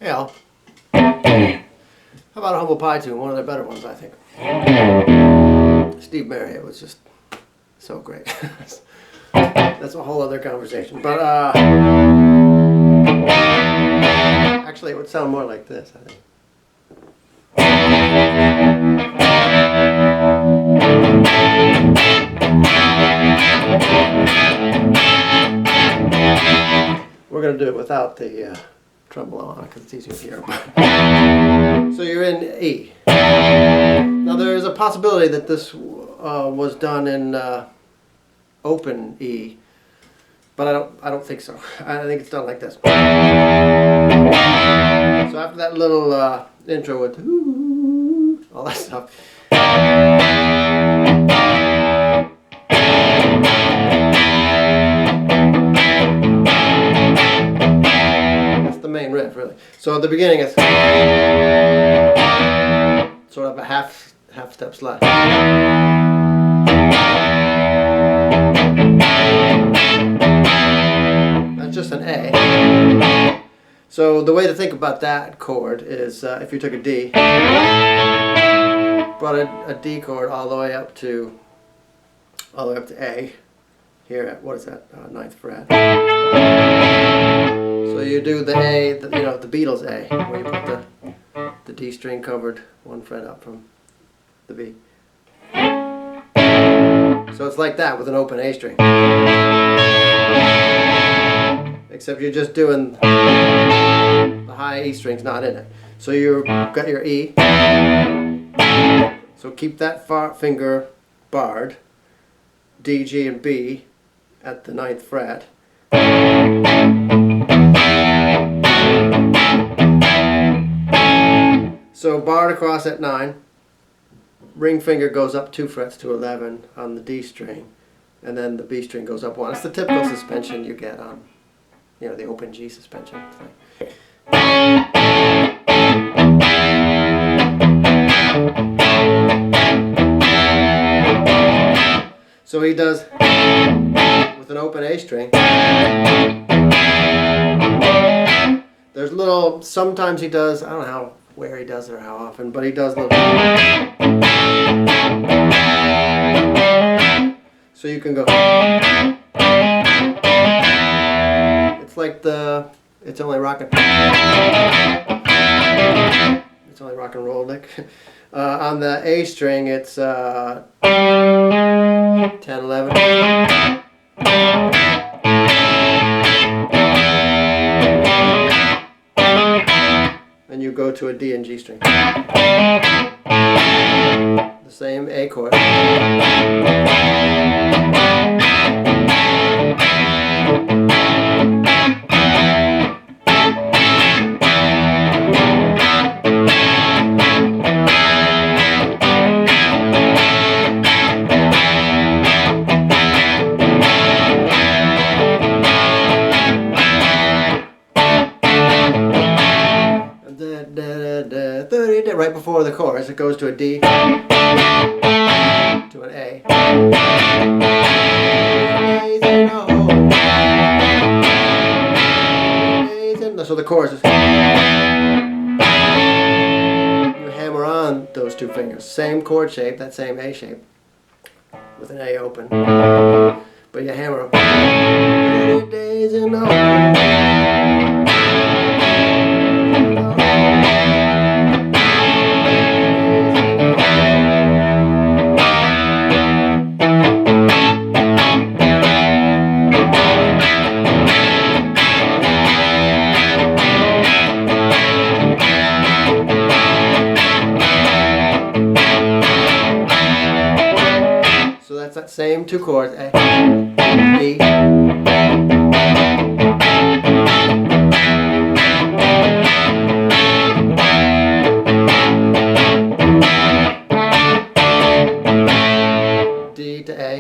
How about a Humble Pie tune? One of their better ones, I think. Steve Marriott was just so great. That's a whole other conversation. But actually, it would sound more like this, I think. We're going to do it without the tremolo on because it's easier to hear. So you're in E. Now there is a possibility that this was done in open E, but I don't think so. I think it's done like this. So after that little intro with all that stuff. Main riff, really. So at the beginning it's sort of a half step slide. That's just an A. So the way to think about that chord is if you took a D, brought a D chord all the way up to A, here at, what is that, 9th fret. So you do the A, the Beatles A, where you put the D string covered one fret up from the B. So it's like that with an open A string. Except you're just doing the high E strings not in it. So you've got your E. So keep that finger barred, D, G, and B at the 9th fret. So barred across at 9, ring finger goes up 2 frets to 11 on the D string, and then the B string goes up 1. It's the typical suspension you get on, the open G suspension thing. So he does with an open A string. There's little, sometimes he does, I don't know where he does it or how often, but he does little. So you can go. It's like it's only rock and roll lick. On the A string, it's 10, 11. And you go to a D and G string. The same A chord. Right before the chorus, it goes to a D, to an A. So the chorus is, you hammer on those 2 fingers, same chord shape, that same A shape, with an A open, but you hammer them. Days in the hole. That same 2 chords, A, B. D to A.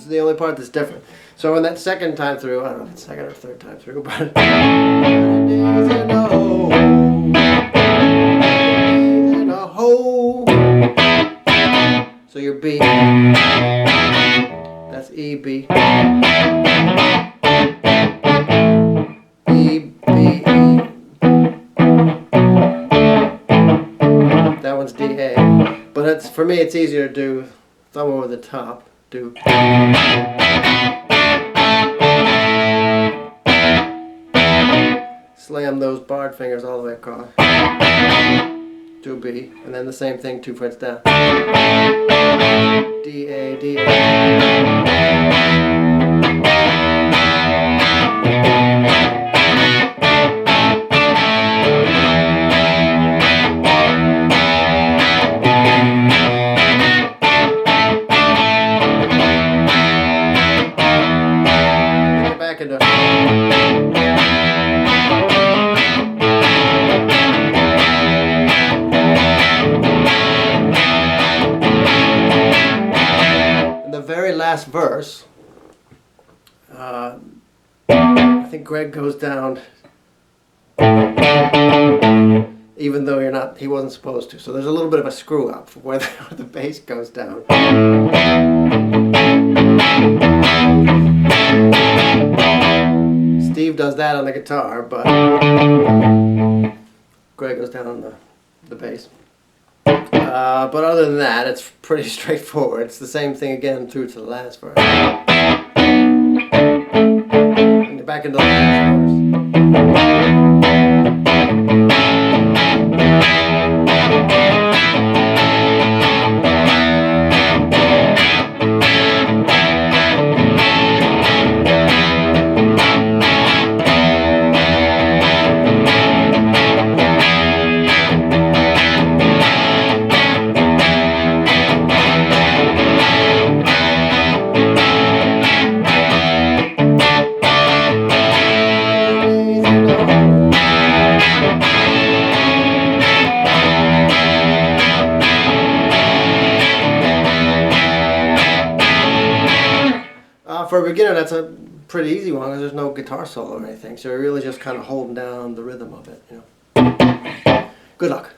The only part that's different. So in that second time through, I don't know if it's second or third time through, but B. That's E, B. E, B, E. That one's D, A. But it's, for me, it's easier to do thumb over the top. Do. Slam those barred fingers all the way across. Do B, and then the same thing 2 frets down. D, A, D, A. Get back into it. Very last verse, I think Greg goes down, even though he wasn't supposed to. So there's a little bit of a screw up where the bass goes down. Steve does that on the guitar, but Greg goes down on the bass. But other than that, it's pretty straightforward. It's the same thing again through to the last verse. And you're back into the last verse. For a beginner, that's a pretty easy one because there's no guitar solo or anything. So you're really just kind of holding down the rhythm of it, you know. Good luck.